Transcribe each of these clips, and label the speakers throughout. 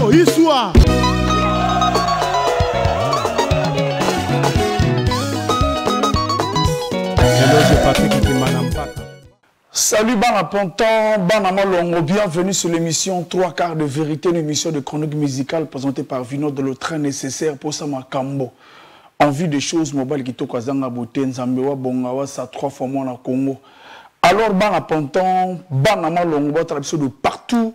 Speaker 1: Yo, Iswa. Salut Bana Ponton, Bana Malongo, bienvenue sur l'émission 3 quarts de vérité, une émission de chronique musicale présentée par Vino de le train nécessaire pour Sama Kambo. Envie des choses mobiles qui toquent à Zanga Boté, Nzambewa, Bongawa, ça 3 fois moins au Congo. Alors Bana Ponton, Bana Malongo, votre émission de partout.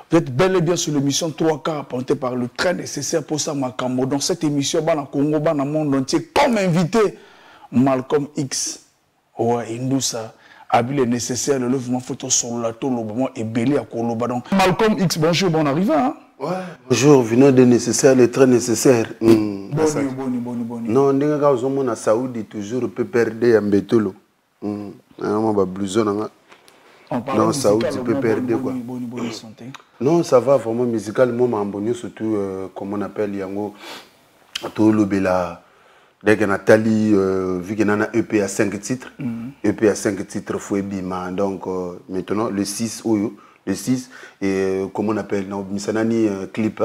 Speaker 1: Vous êtes bel et bien sur l'émission 3 quarts présentée par le train nécessaire pour Sama Kambo. Dans cette émission, Bana Congo, Bana Monde entier, comme invité, Malcolm X. Ouais, Indoussa. Habile nécessaire, le levement photo sur la tour, le et belé à Koloba. Donc, Malcolm X, bonjour, bon arrivée. Hein?
Speaker 2: Ouais. Bonjour, venant de nécessaire, le très nécessaire.
Speaker 1: Boni.
Speaker 2: Non, on est en Saoudi, toujours peut perdre un bétolo. Non, Saoudi peut perdre quoi. Non, ça va vraiment musicalement, mais surtout, comme on appelle Yango, tout le bela. Dès que Nathalie, vu qu'il y a un EP à 5 titres, EP à 5 titres, faut bima. Donc maintenant, le 6, le 6, et comment on appelle, Missanani clip,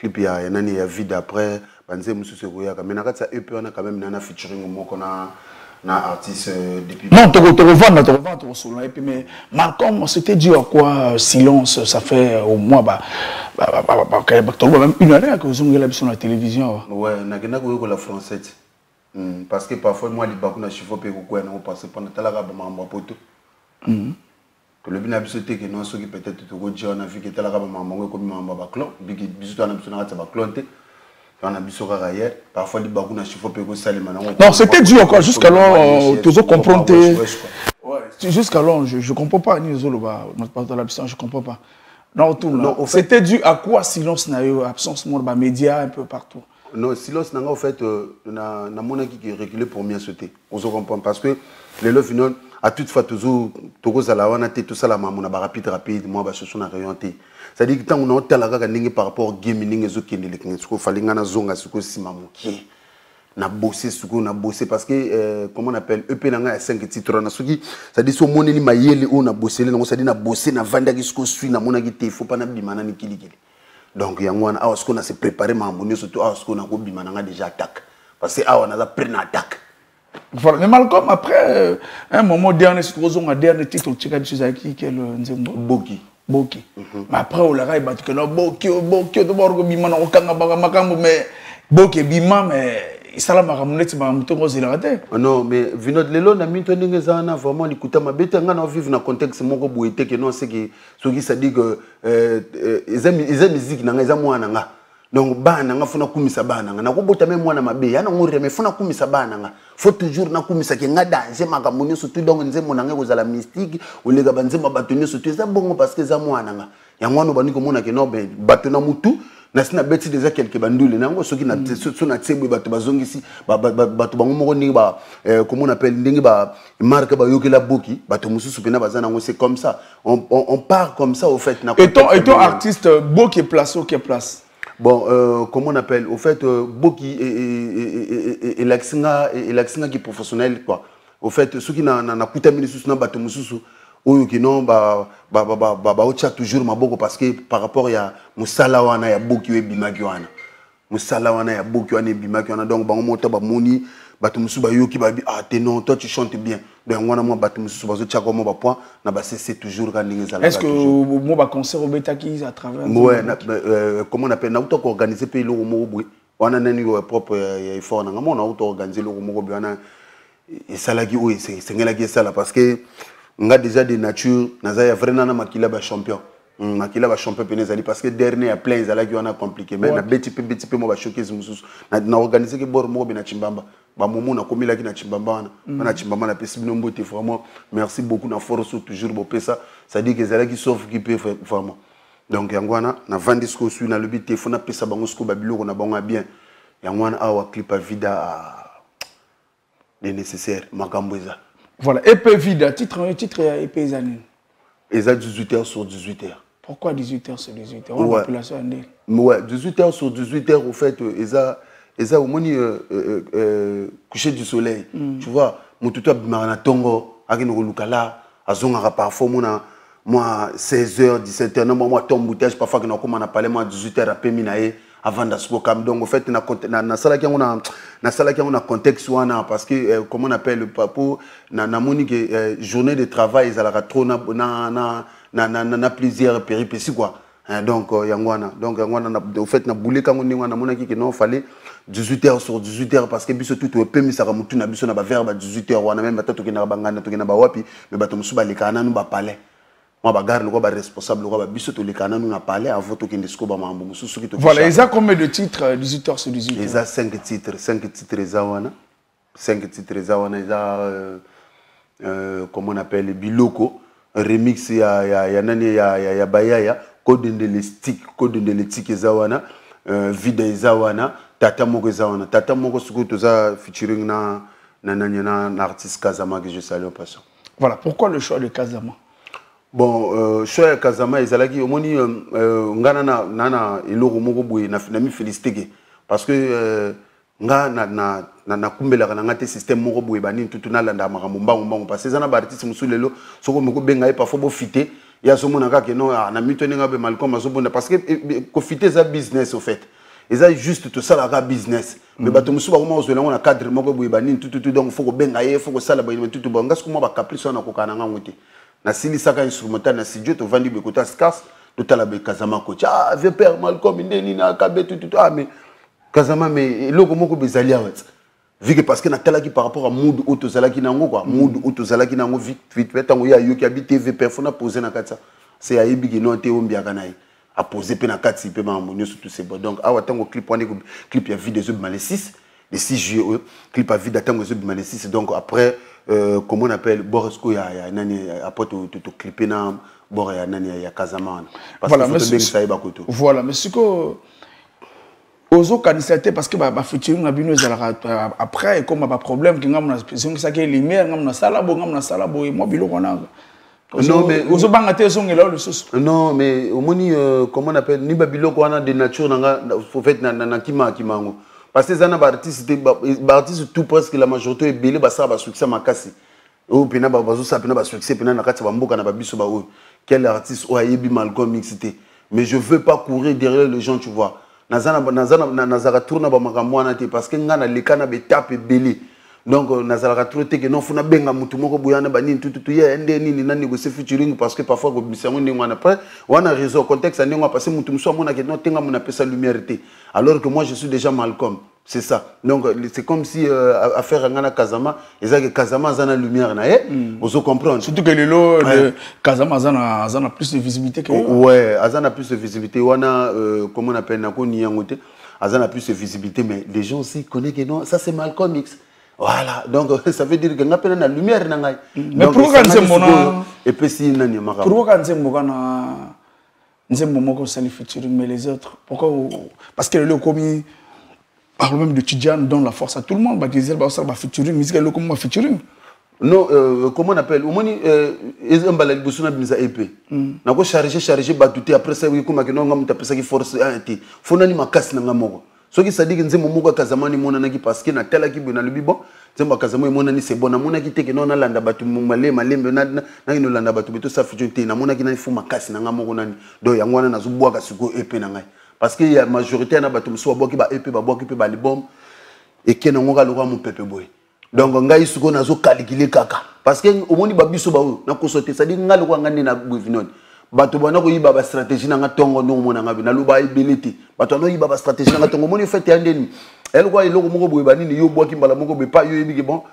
Speaker 2: il y a un vide après, Banze Moussou Goya, mais ça EP, on a quand même un featuring, on a un artiste depuis.
Speaker 1: Non, tu revends sur l'EP, mais Malcolm, c'était dû à quoi silence, ça fait au moins, même une année que vous avez sur la télévision.
Speaker 2: Ouais, on a la française. Parce que parfois, moi, les bakuna chifo pe ko na passer pendant talaga ba mamba poto. Que le bina bisoté que non, ceux qui peut-être te go dire on a vu que talaga ba mamba ko mamba ba clon, bigi bisoto na biso na ba clonté. On a biso ka hier, parfois les bakuna chifo pe ko salima na.
Speaker 1: Non, c'était dû encore jusqu'alors toujours comprendre. Ouais, jusqu'alors je comprends pas ni zoloba, notre part de l'absence, je comprends pas. Non, tout non, c'était dû à quoi silence na yo, absence de médias un peu partout.
Speaker 2: Non, silence n'a en fait na mona qui reculé pour mieux sauter. On se comprend parce que les love non à toute fois toujours togo zala wana te tout ça la mamona ba rapide moi ba chocho na orienté. Ça dit que tant on a tala ka ndenge par rapport gaming ezo kende le kinga ko falinga na zonga suko simamuki. Na bosser suko na bosser parce que comment on appelle EP nanga 5 titres na suki ça dit so moneli mayele on a bossé na ça dit na bosser na vanda ki suko suit na mona ki te faut pas na bimana ni kilikili. Donc, il y a un qu'on a se préparé, mais surtout, qu'on a déjà attaque. Parce que on a pris une attaque.
Speaker 1: Voilà, mais Malcolm, après, un moment dernier, c'est un dernier titre, tu as dit qui est le Nzembo
Speaker 2: Boki.
Speaker 1: Mais après, on l'a dit que non, Boki, d'abord, mais Boki, Bima, mais.
Speaker 2: Non, mais Vinod Lelo n'a mis vraiment l'écoute ma bête on vivre dans contexte mon boité que non c'est que ce qui ça dit que ils aiment musique nanga ils aiment donc ba nanga fona kumisa ba nanga na kobota même mwana mabe yana ngori mais fona kumisa ba nanga faut toujours na kumisa ke nga danger makamoni surtout donc nzemo nanga kozala mystique ou les banzema batoni surtout ça bon parce que za mwana nanga ya mwana bani ko mona ke no ben batona mutu nasina beti déjà quelques bandoule nango soki na sona tsebwe bato bazongisi bato bango moko ndingi ba comment on appelle ndingi ba marque ba yokela boki bato mususu pena bazana ngo c'est comme ça on part comme ça au fait na
Speaker 1: et ton artiste Boki est placé au quelle place?
Speaker 2: Bon comment on appelle au fait Boki et l'axinga qui est professionnel quoi au fait ceux qui na kutamini susu na bato mususu oyo ki non ocha toujours maboko parce que par rapport ya musala wana ya boki we bimaki wana musala wana ya boki wana bimaki wana donc bango mota ba moni bato musu ba yoki ba ah t'es non toi tu chantes bien donc wana moi bato musu bazo tchako mo ba point na ba c'est toujours quand ngezala.
Speaker 1: Est-ce que moi ba concert au betaki à travers
Speaker 2: ouais comment on appelle na auto organiser pe lo mo boui wana nani yo propre ya effort na mo na auto organiser lo mo boui wana et ça la qui oui c'est ngela qui ça là parce que on a déjà des natures, on a vraiment makila ba champion. Makila ba champion penezali parce que dernier a plein zala qui on a compliqué mais na petit peu mo ba choquer mususu. Na organiser que bor mo be na chimbamba. Ba momo na komila ki na chimbamba na chimbamba na pesi bino mbote vraiment. Merci beaucoup na force toujours bo pesa. Ça dit que zala qui sauve qui peut vraiment. Donc yangwana na vandisco su na lobi téléphone na pesa bango sko ba biloko na bango bien. Yangwana awa clip à vida des nécessaires makamboza.
Speaker 1: Voilà, EP vide, titre EP Zanine.
Speaker 2: Et ça 18h sur 18h.
Speaker 1: Pourquoi 18h sur 18h? On a population andée.
Speaker 2: Ouais, 18h sur 18h, au fait, ils ont couché du soleil. Tu vois, mon tuto a marana tongo, a gino lukala, a zonga parfois moi 16h 17h non moi ton bouteille parfois que on a parlé moi 18h après minae avant d'asco cam donc en fait na sala qui on a contexte wana parce que comment on appelle le papo na moni que journée de travail ils ala trop na plusieurs péripéties quoi. Donc yangwana au fait na boulé quand on wana mona ki que non fallait 18h sur 18h parce que biso tout au pemi ça mutu na biso na ba verbe 18h wana même batato ki na bangana to ki na ba wapi mais bato musuba lekana nu ba palais moi bagarre le ba responsable le ba biso to lekana nu na palais avant to ki ndisco ba mambo mususu ki to.
Speaker 1: Voilà, ils ont combien de titres 18h sur 18h?
Speaker 2: Ils ont 5 titres zawana 5 titres zawana ils ont comment on appelle biloko remix ya nani ya bayaya code de l'éthique zawana vide zawana tata moko zawana tata moko suko toza featuring na artiste Kazama que je salue en passant.
Speaker 1: Voilà, pourquoi le choix de Kazama?
Speaker 2: Bon choix de Kazama ezalaki omoni ngana na eloko moko boye na mi féliciter parce que nga na kumbela kana ngate système moko boye bani tutu na landa makambo mbango parce que zana ba artiste musulelo soko moko benga parfois bo fité ya so mona ka ke non na mitone nga be Malcolm azobonda parce que ko fité za business au fait eza juste tout ça la business mais bato musuba ko mazola ngona cadre moko boye bani tutu donc faut ko benga ye faut ko sala ba tutu bonga ngasko mo ba caprice na ko kana nga ngote na sili saka instrumental na studio to vandi be kota scarce to tala be Kazama ko ah vieux père Malcolm ndeni na kabe tutu ah mais Kazama mais loko moko bezali awet vu que parce que na tala ki par rapport à mood auto zala ki nango quoi mood auto zala ki nango vite tango ya yo ki habite TV personne a posé na katsa c'est ayibi ki non te ombia kanai a posé pe na katsi pe ma monyo surtout c'est bon donc awa tango clip on clip ya vidéo de Malé 6 le 6 juillet clip à vidéo tango de Malé 6 donc après comment on appelle Borisco ya nani après to clipé na bor ya nani ya Kazama parce
Speaker 1: voilà,
Speaker 2: que faut ça ba koto
Speaker 1: voilà mais ce que ozo candidaté parce que ba featuring na bino après comme ba problème que ngam na spécial ça que lumière ngam na sala bo et moi biloko na non mais ozo bangaté zongela le sous
Speaker 2: non mais au moni comment on appelle ni ba biloko wana de nature nga faut fait na kimango parce que zana ba artiste tout presque la majorité est belé ba ça ba succès makasi o pena ba bazo ça pena ba succès pena na kati ba mboka na ba biso ba o quel artiste o ayebi Malcolm mixité mais je veux pas courir derrière les gens tu vois nazara tourna ba makambo wana te parce que ngana lekana be tape belé donc nazara troté que non funa benga mutu moko boyana ba nini tutu ye ende nini na négocier featuring parce que parfois go bisango ndingo wana après wana réseau contexte ndingo parce que mutu mso mona que non tenga mona pesa lumière te alors que moi je suis déjà Malcolm c'est ça donc c'est comme si affaire ngana Kazama ezaka Kazama zana lumière na vous comprendre
Speaker 1: surtout que le lot de Kazama zana plus de visibilité que
Speaker 2: ouais azana plus de visibilité wana comment on appelle na ko ni yangote azana plus de visibilité mais les gens aussi connaissent que non ça c'est Malcolm X. Voilà, donc ça veut dire que nous avons la lumière.
Speaker 1: Mais pourquoi nous
Speaker 2: et puis si nous avons
Speaker 1: pourquoi nous avons featuring mais les autres pourquoi parce que le commis par même de Tidjan donne la force à tout le monde bah disait bah ça va featuring musique le comme featuring
Speaker 2: non comment on appelle au moins ils ont balayé beaucoup na bimisa EP na ko charger batuté après ça oui comme que non ngam tapesa ki force ati fona ni makasi na ngamoko ce qui ça dit que nzembo moko Kazama ni mona naki parce que na tela ki bona lubi bon nzembo Kazama mona ni c'est bon na mona ki te que non na landa batu malembe na no landa batu beto sa future na mona ki na fu makasi na ngamoko nani do yangwana na zubwaka siko EP na ngai parce que il y a majorité na batu mso boki ba EP ba boki pe ba album et que non ngoka lokwa mon pepe boy donc ngai suko na zo calculer kaka parce que au moni ba biso ba na ko sauter ça dit ngalo kwa ngani na buvinoni bato bana ko yiba ba stratégie na ngatongo no mona ngabi na luba ibeliti bato no yiba ba stratégie na ngatongo moni fait yandeni elle quoi iloko moko boye banini yo boki mbala moko be pa yo yibi bon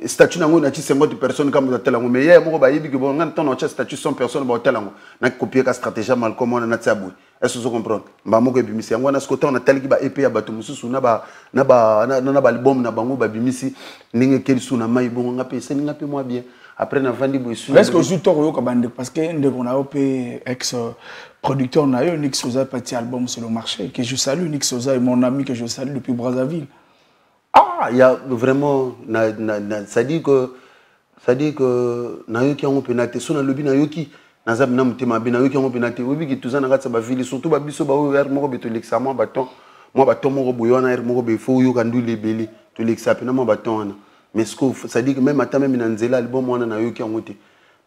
Speaker 2: statut nango na ci 50 personnes comme tel ngo mais moko ba yibi bon ngana ton na statut 100 personnes ba tel ngo na copier ka stratégie mal comme on na tsabu est-ce que vous comprenez ba moko e bimisi yango na ce côté on a tel ki ba EP ya bato mususu na ba album na bango ba bimisi ninge keli suna mai bon ngape se ngape moi bien. Après, on a vendu beaucoup.
Speaker 1: Est-ce que vous avez parce qu'on a ex-producteur, on a eu Nick Sosa petit album sur le marché, que je salue, Nick Sosa est mon ami que je salue depuis Brazzaville.
Speaker 2: Ah, il y a vraiment, ça dit que, na yoki on penate, son na lobby na yoki, na zab na mutema be na yoki on penate, oui que tout ça na gatsa ba ville, surtout ba biso ba ouvert moko beto l'examen bâton, moi bâton moko boyona er moko be fo yo kandu lebeli, to l'examen na mo bâton. Mais ce que ça dit que même à ta même dans l'album on a eu qui ont été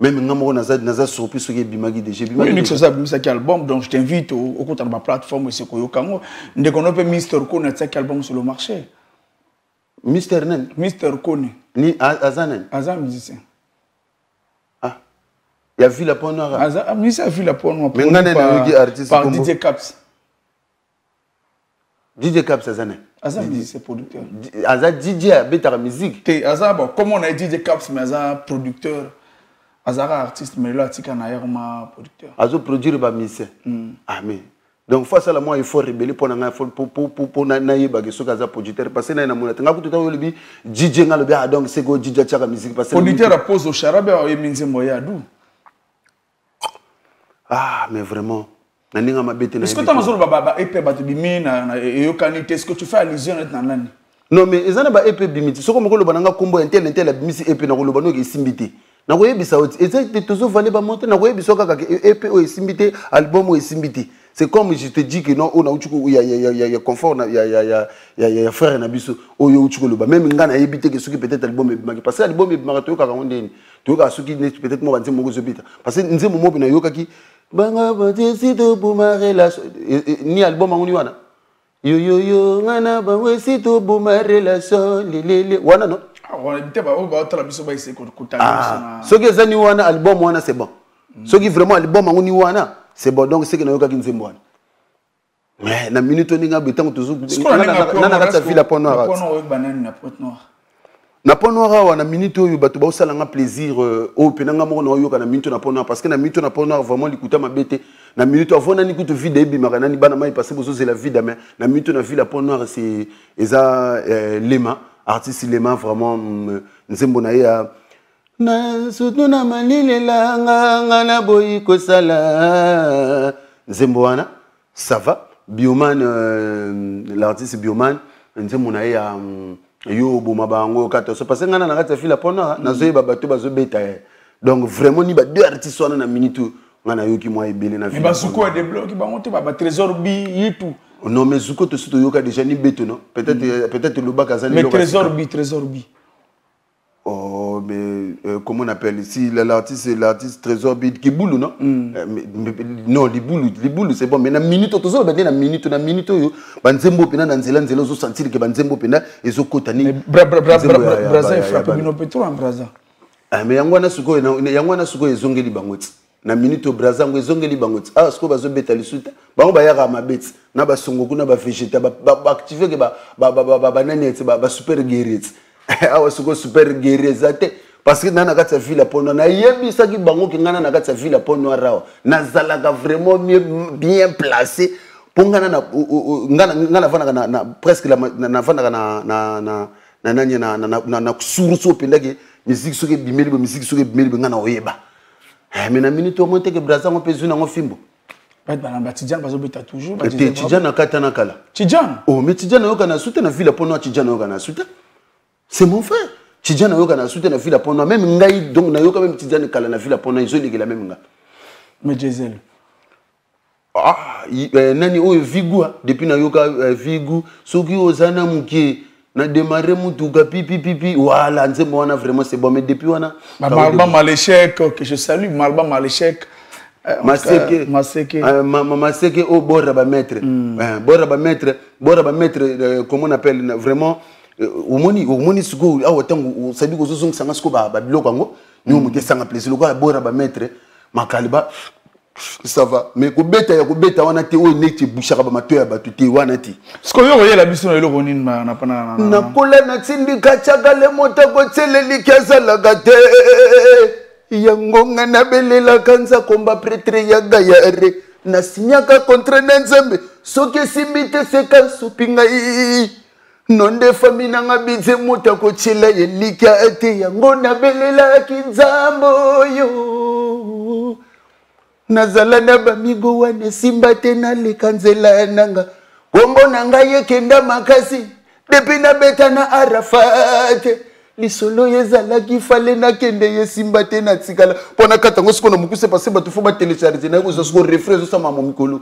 Speaker 2: Même ngamo naza surpris ce qui bimagi déjà
Speaker 1: bimagi. Oui, c'est ça qui album, donc je t'invite au côté de ma plateforme c'est quoi yokango. Dès qu'on a fait Mister Kone ça qui album sur le marché.
Speaker 2: Mister Nen.
Speaker 1: Mister Kone.
Speaker 2: Ni Azanen.
Speaker 1: Azan musicien.
Speaker 2: Ah. Il y a vu la peau noire.
Speaker 1: Azan musicien a vu la peau noire.
Speaker 2: Mais ngane na artiste
Speaker 1: par DJ Caps.
Speaker 2: DJ Caps Azanen.
Speaker 1: Azan musicien producteur.
Speaker 2: Azan DJ avec la musique.
Speaker 1: Azan bon comme on a dit DJ Caps mais Azan producteur. Azara artiste mais là tika na yerma producteur.
Speaker 2: Azo produire ba musicien. Ah mais donc face à la moi il faut rebeller pour na yeba que ce kaza producteur parce que na mona nga kututa yo lebi DJ nga lebi donc c'est go DJ tchaka musique parce que
Speaker 1: producteur a pose au charabe et minze moya dou.
Speaker 2: Ah mais vraiment na ninga mabete na.
Speaker 1: Est-ce que tu as mazolo baba EP ba tibimi na yo kanité est-ce que tu fais allusion na nani?
Speaker 2: Non mais ezana ba EP bimiti soko mokolo bananga kombo intel bimisi EP na koloba no ke simbité. Na koyebisa oti ezaki toujours valer ba monter na koyebisa kaka EP o simbité album o simbité. C'est comme je te dis que non, on a il y a confort, il y a frère Nabiso, oh yo uchukoloba. Même ngana yebite que ce qui peut-être album est parce que l'album est marato ka ondeni. Tu vois ce qui peut-être moi banze moko zobita. Parce que nze momo bina yoka ki banga batesi to buma relation ni album ngoni wana. Yo ngana bangwesi to buma relation lelele wana no.
Speaker 1: Ah wana bite ba o ba tala biso ba ise ko kutana
Speaker 2: na. Ce que zani wana album wana c'est bon. Ce qui vraiment album ngoni wana c'est bon donc c'est que nayoka kinzembo wana. Mais na minute ninga betango toujours na kata fila pont noir.
Speaker 1: Pont noir banane na pont noir.
Speaker 2: Na pont noir wana minute oyo bato ba osala plaisir o penanga moko na yoka na minute na pont noir parce que na minute na pont noir vraiment likuta mabete na minute avona ni kutu vide ebi makana ni bana mai passer bozo c'est la vie mais na minute na fila pont noir c'est eza Lema artiste Lema vraiment nzembo na ya na sutuna malile la ngana boyi ko sala nzembo wana ça va Bioman l'artiste Bioman nzembo na ya yo boma bango kato so parce que ngana na kata fila pona na zo bato bazo beta donc vraiment ni ba deux artistes wana na minute ngana yo ki moi ebele na
Speaker 1: fila mais basuko de bloc ba monter ba trésor bi yitu
Speaker 2: non mais zuko to suto yoka déjà ni beto non peut-être le bac azali
Speaker 1: mais trésor bi
Speaker 2: oh mais comment on appelle ici l'artiste Trésor Bid qui boule non non les boules c'est bon mais na minute toujours na minute yo banzembo pena na nzela zo sentir que banzembo pena ezo kotani
Speaker 1: braza frappe bino petro en braza
Speaker 2: ah mais yangwana suko ezongeli bangoti na minute braza ngo ezongeli bangoti ah siko bazo beta lisuta bango bayaka mabeti na basongo kuna ba végéta ba activer que ba nani etse ba super guerrier awa suko super guerrier zate parce que nana kata villa pono na yebisa ki bango ki ngana na kata villa pono rawa nazalaka vraiment bien placé pour ngana ngana vana na presque na vana na nani na suruso pendaki musique soki bimeli musique soki bimeli ngana oyeba mais na minute au moins que braza ngo pezu na ngo fimbo
Speaker 1: ba na Tidjane bazo beta toujours
Speaker 2: ba Tidjane kata na kala
Speaker 1: Tidjane
Speaker 2: oh mais Tidjane yoka na soute na villa pono Tidjane yoka na soute. C'est mon frère. Tidjane yoka na soute na villa pona même ngai donc na yoka même Tidjane kala na villa pona izo ligela même nga.
Speaker 1: Mais Gisèle.
Speaker 2: Ah, nani o Vigu depuis na yoka Vigu soki ozana mukie na démarrer mutuka pipi voilà nzembo wana vraiment c'est bon mais depuis wana
Speaker 1: Malba Maléchek que je salue Malba Maléchek
Speaker 2: Maseke au bord ba maître bord ba maître comment on appelle vraiment omoni suko awa tango sadi ko zozong sanga suko ba biloko ngo ni omuke sanga plaisir loko bora ba maître makaliba ça va mais ko beta wana te o nekti bushaka ba matoya ba tuti wana ti
Speaker 1: suko yo yela biso na eloko nini na pana
Speaker 2: na kola na tsindika chaka le mota ko tseleli kyazala gate yango ngana belela kanza komba prêtre ya gayare na sinyaka contre nzembe soke simbite seka supinga nonde famille nanga bize muta ko chela yelika ate yango na belela kinzambo yo nazala na bamigo wane simba tena lekanzela nanga bombo nanga yekenda makasi depuis na beta na Arafat lisolo yezala kifale na kende yesimba tena tsikala pona katango siko na mukuse parce que batu fo ba télécharger na ko zo refresh zo sama momikolo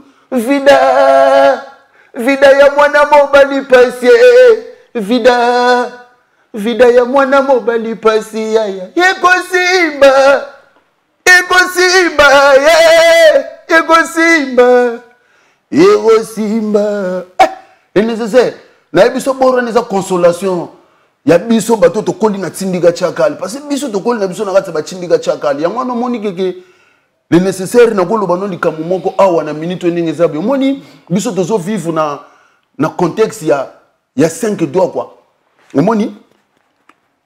Speaker 2: vida ya mwana mobali pasie vida ya mwana mobali pasie ya yekosimba Simba, Ego Simba, Ego Simba. Et nécessaire. Na biso boro neza consolation. Ya biso bato to koli na tindika chakali. Parce que biso to koli na biso na kati ba tindika chakali. Yango no moni keke le nécessaire na kolo bano likamu moko awa na minute ndenge zabe. Moni biso tozo vivre na contexte ya 5 doigts quoi. Moni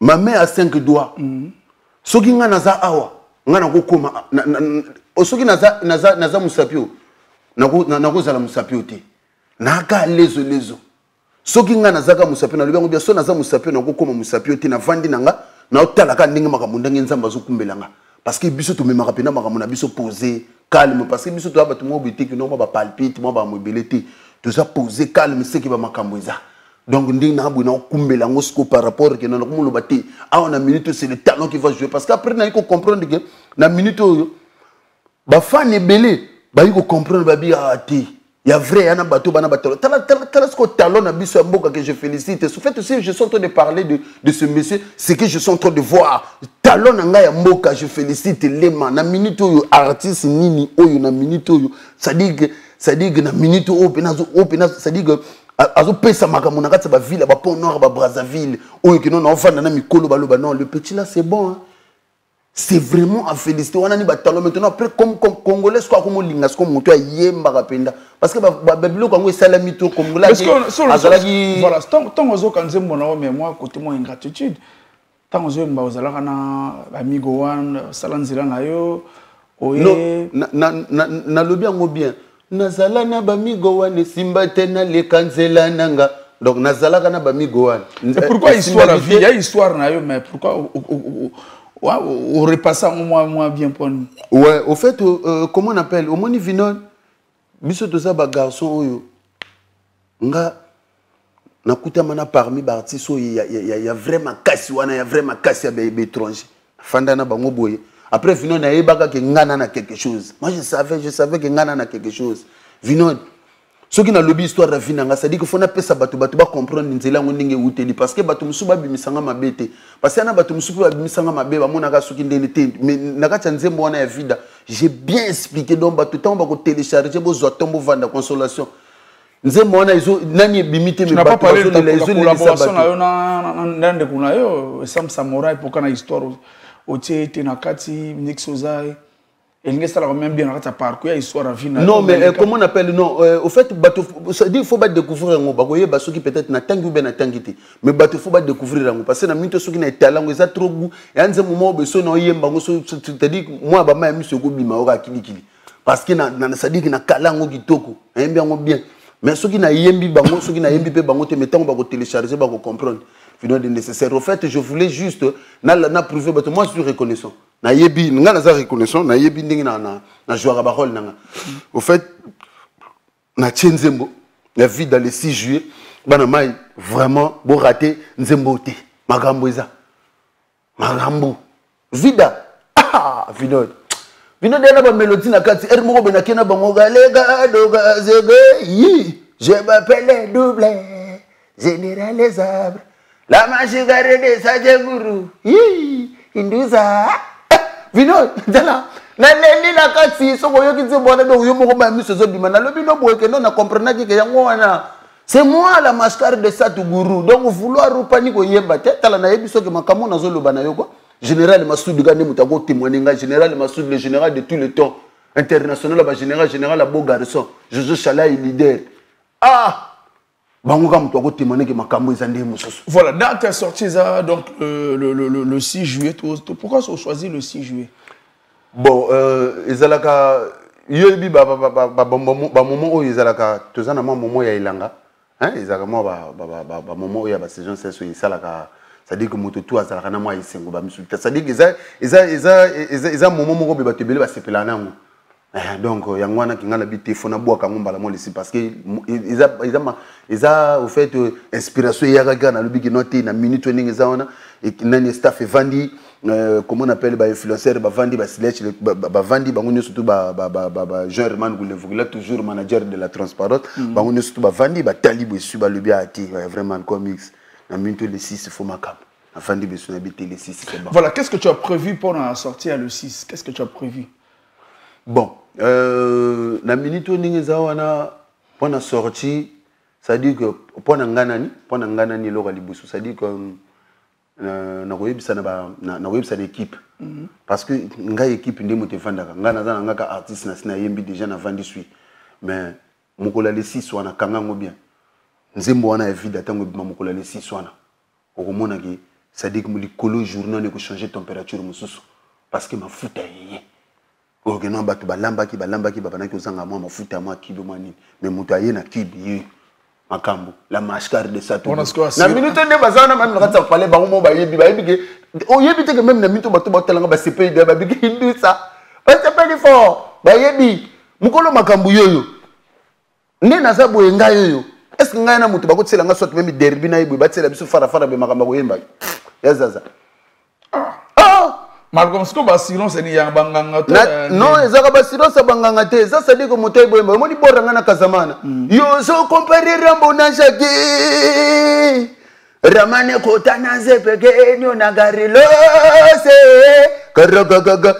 Speaker 2: ma mère a 5 doigts. Soki nga naza awa, nga na kokoma soki naza musapio. Na kozala musapio te. Naka lezo. Soki nga nazaka musapio na lobi bien so naza musapio na kokoma musapio te na vandi nanga na otalaka ndenge makambo ndenge nzamba zo kumbelanga parce que biso to memaka pena makambo na biso poser calme parce que biso to abatu mo bitiki no ba palpite mo ba mobilité to za poser calme c'est qui ba makambo eza donc ndenge na bu na kumbela ngosiko par rapport que na ko lo bati a on a minute c'est le talent qui va jouer parce qu'après na ko comprendre que na minute ba fan ebele ba yiko comprendre ba bi ati. Il y a vrai, il y a un bateau, il y a un bateau. Tel ce talon a biso mboka que je félicite. En fait, aussi, je suis en train de parler de ce monsieur, c'est que je suis en train de voir. Talon nga ya mboka, je félicite Lema. Na minute oyo artiste nini oyo na minute oyo. Ça dit que na minute oyo ça dit que azo pesa makambo na kati ba ville, ba Pont Nord, ba Brazzaville. Oyo que non na ofanda na mikolo baloba non, le petit là c'est bon. Hein. C'est vraiment à féliciter. On a ni batalon maintenant après comme congolais quoi comme lingas comme moto yemba rapenda parce que babilo kango salami to congolais azalaki
Speaker 1: voilà tant ozo kanzembo na mais moi côté moi ingratitude tant ozo mba ozalaka na amigo wan salanzila na yo oye
Speaker 2: na lobi yango bien nazala na bamigo wan simba tena le kanzela nanga donc nazalaka na bamigo wan
Speaker 1: pourquoi histoire la vie il y a histoire na yo mais pourquoi on repasse moins bien pour nous.
Speaker 2: Ouais, au fait, comment on appelle? Au moni vinon, biso to sa ba garçon oyo. Nga nakuta mana parmi ba artistes il y a vraiment kasi wana, il y a vraiment kasi ya étranger. Fanda na bango boye. Après vinon na yebaka ke ngana na quelque chose. Moi je savais que ngana na quelque chose. Vinon ce qui na lobby histoire de vinanga, ça dit qu'il faut na pesa batu ba comprendre nzela ngondenge uteli parce que batu musuba bimisanga mabete parce que na batu musuba bimisanga mabe ba monaka soki ndene te mais nakati nzembo wana ya vida j'ai bien expliqué donc batu tant ba ko télécharger bo zo tombo vanda consolation nzembo wana izo nani bimite
Speaker 1: mais batu ba zo les collaboration na yo na ndande kuna yo sam samurai pour kana histoire otie te nakati nixozai. Et il y a même bien dans parcours, histoire à vie.
Speaker 2: Non, mais comment on appelle? Non, au fait, il faut pas découvrir un mot. Il faut peut-être na tangi ou bien na tangité. Mais il faut pas découvrir un mot. Parce que na minute ceux qui na talent, ils ont trop goût. Et à un moment, besoin na yemba, c'est-à-dire moi, bah moi, monsieur Gobi maora kili. Parce que na ça dit que na kalango kitoko, bien. Mais ceux qui na yembi bango, ceux qui na yembi pe bango, te mettons ba ko télécharger, ba ko comprendre. Finalement, de nécessaire. Au fait, je voulais juste na prouver. Moi, je suis reconnaissant. Na yebi nga na za reconnaissant na yebi ndingi na joueur ba rôle nanga au fait na Nzembo la vie dans le 6 juillet bana mai vraiment bo raté Nzembo te magambo eza magambo vida vinod na ba mélodie na kati er moko bena kena bango galega doga zege yi je m'appelle double général les arbres la magie garde de Sajeguru yi induza Vino, là, la kati, so voyons qu'ils se voient dans le monde, mais ce sont des manas. Le bino boy que non a compris que yangwana. C'est moi la mascarade de Satuguru. Donc vouloir repanier ko yemba tête la na yebiso que makamo na zolo banayo quoi. Général Massoud Gane mutago témoigner général Massoud le général de tous les temps international ba général la beau garçon. Jojo Chala est leader. Ah
Speaker 1: voilà, dans ta sortie, donc le 6 juillet, pourquoi on choisit le 6 juillet?
Speaker 2: Bon, ezalaka yebi moment où ezalaka tozana moment ya ilanga, hein, ezalaka moment ya ba saison c'est ezalaka, ça dit que moto tout azalaka na moi isengo ba misulta, ça dit que eza moment moko be batebele ba sepela nango. Donc yangwana kinga na bité fona boa kangomba la molisi parce que ils au fait inspiration yaka na lubi ki noté na minute ndenge zaona et nani staff vandi comment on appelle ba influenceur ba vandi ba silech ba vandi ba ngoni surtout ba Jean-Herman Goulevou toujours manager de la transparence ba ngoni surtout ba vandi ba talibo su ba lubi ati vraiment comics na minute le 6 faut makap na vandi besoin na bité le 6 c'est bon.
Speaker 1: Voilà, qu'est-ce que tu as prévu pour la sortie à le 6? Qu'est-ce que tu as prévu?
Speaker 2: Bon, la minute où nous avons pour la sortie, ça dit que pour la Nganani, ça dit que na website équipe parce que nga équipe ndemo te fandaka nga na nga ka artiste na yembi déjà na vandi suis mais mukola le 6 wana kanga ngo bien nzembo wana evida tango bima mukola le 6 wana okomona ki ça dit que mu likolo journée ne ko changer température mususu parce que mafuta yeye ok non ba balamba ki babana ki osanga moi mafuta moi kibe mani mais muto aye na kibe makambo la mascar de ça tout na minute ne bazana même na katsa parler bango mo ba yebi ke o yebi te que même na minute bato batalanga ba CP de ba bigi hindu ça ba CP fort ba yebi mukolo makambo yoyo ne na za boye nga yoyo est-ce que nga na mutu bakotsela nga soit même derby na yebi batsela biso fara be makambo ko yemba yazaza
Speaker 1: Malcolm Sko ba silence ni ya banganga to
Speaker 2: non ezaka ba silence banganga te ça ça dit que moto boyemba mo di boranga na kazamana yo so comparer rambo na jake ramane kota na zepeke nyo na garilose karagaga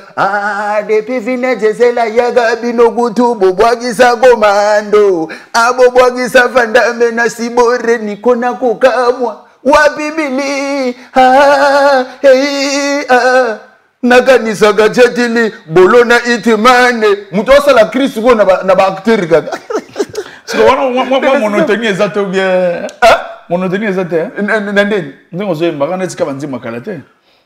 Speaker 2: depuis village zela yaga bino gutu bobwagisa komando abobwagisa fandame na sibore nikona kokamwa wabibili nakanisa gajetili bolona itimane muto sala Chris go na ba acteur gaga
Speaker 1: so wana monotoni ezate bien monotoni ezate ndeni ndingo zo mbaka netika banzi makalate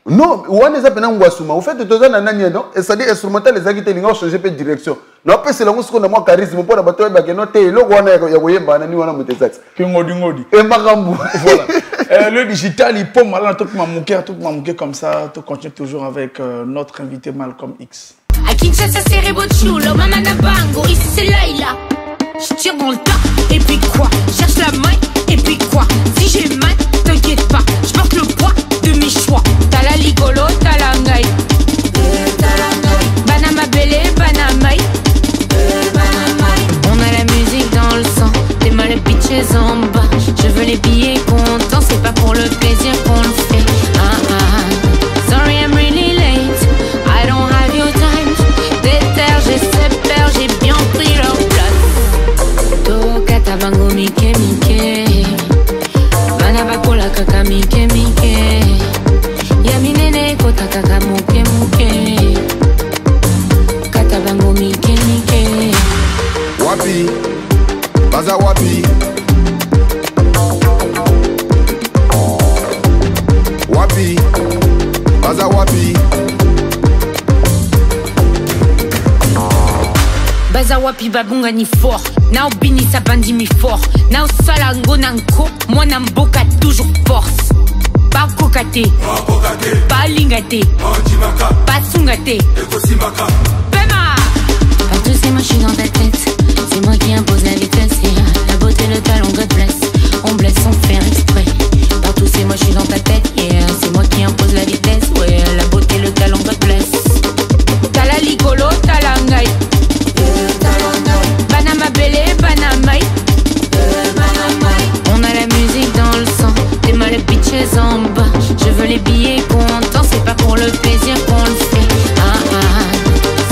Speaker 2: non wana eza pena ngwasuma au fait toza na nani non et ça dit instrumental ezaki te linga changer pe direction na pese la ngusiko na mwa charisme pour na bato ba ke no te loko wana ya koyemba na ni wana mutezati
Speaker 1: ke ngodi
Speaker 2: et makambu
Speaker 1: voilà. Le digital, il peut mal tout mamouké comme ça. Tu continues toujours avec notre invité Malcolm X.
Speaker 3: À Kinshasa, c'est Rebochulo, Maman Nabango, ici c'est Laila. Je tire dans le tas, et puis quoi? Cherche la main, et puis quoi? Si j'ai mal, t'inquiète pas, je porte le poids de mes choix. T'as la ligolo, t'as la ngaï. Banama belé, banamaï. On a la musique dans le sang, les mal bitches en bas. Je veux les billets contents, c'est pas pour le plaisir qu'on le fait. Sorry, I'm really late. I don't have your time. Déterre, j'espère, j'ai bien pris leur place. Toka tabango mike mike. Banabakola kaka mike mike. Yaminene kota kaka muke muke. Katabango mike mike.
Speaker 4: Wapi, baza wapi. Wapi, baza wapi.
Speaker 3: Baza wapi babunga ni fort. Nao bini sa bandi mi fort. Nao salango nanko. Moi namboka toujours force. Pas kokate. Pas lingate. Pas sungate. Pema. Partout c'est moi je suis dans ta tête. C'est moi qui impose la vitesse. La beauté, le talent, God bless. On blesse sans faire exprès. Partout c'est moi je suis dans ta tête. Yeah. C'est moi qui impose la vitesse. Ouais, la beauté, le talent, God bless. T'as la ligolo, t'as la ngaï. Banama belé, banamaï. On a la musique dans le sang. Des mal bitches en bas. Je veux les billets contents. C'est pas pour le plaisir qu'on le fait.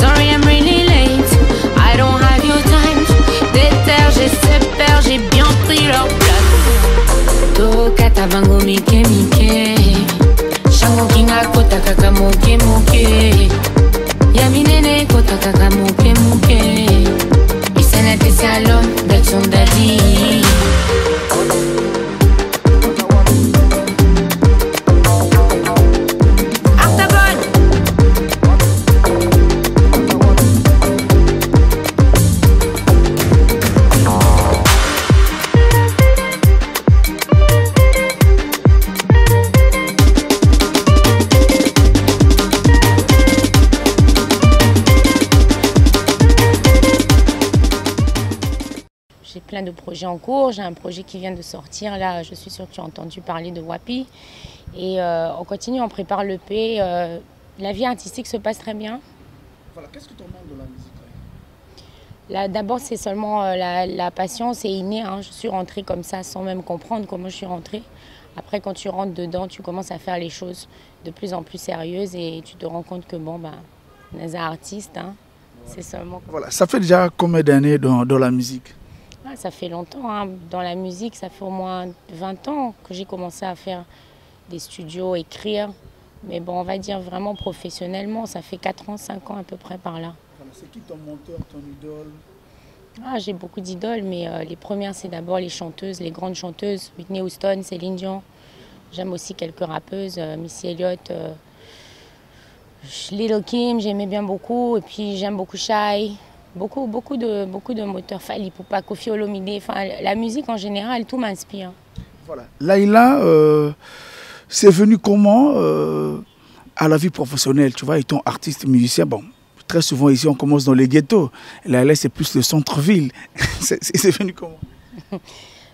Speaker 3: Sorry, I'm really late. I don't have your time. Déterre, j'espère, j'ai bien pris leur place. Toka tabango mike mike. Shango kinga kota kaka moke moke. Yaminene kota kaka moke moke. Isana tesi à l'homme d'être son daddy. Plein de projets en cours. J'ai un projet qui vient de sortir. Là, je suis sûre que tu as entendu parler de Wapi. Et on continue, on prépare l'EP. La vie artistique se passe très bien.
Speaker 1: Voilà, qu'est-ce que tu demandes de la musique
Speaker 3: là? D'abord, c'est seulement la passion, c'est inné. Hein. Je suis rentrée comme ça sans même comprendre comment je suis rentrée. Après, quand tu rentres dedans, tu commences à faire les choses de plus en plus sérieuses et tu te rends compte que bon, bah, on est artiste. Hein. C'est seulement.
Speaker 1: Voilà. Ça fait déjà combien d'années dans la musique?
Speaker 3: Ça fait longtemps. Hein. Dans la musique, ça fait au moins 20 ans que j'ai commencé à faire des studios, écrire. Mais bon, on va dire vraiment professionnellement, ça fait 4 ans, 5 ans à peu près par là.
Speaker 1: C'est qui ton mentor, ton idole?
Speaker 3: J'ai beaucoup d'idoles, mais les premières, c'est d'abord les chanteuses, les grandes chanteuses. Whitney Houston, Céline Dion. J'aime aussi quelques rappeuses, Missy Elliott, Lil' Kim, j'aimais bien beaucoup. Et puis j'aime beaucoup Shai. Beaucoup de moteurs, Fally Ipupa, Koffi Olomide, enfin la musique en général, tout m'inspire.
Speaker 1: Voilà. Laïla, c'est venu comment à la vie professionnelle, tu vois, étant artiste musicien, bon, très souvent ici on commence dans les ghettos, Laïla c'est plus le centre-ville, c'est venu comment?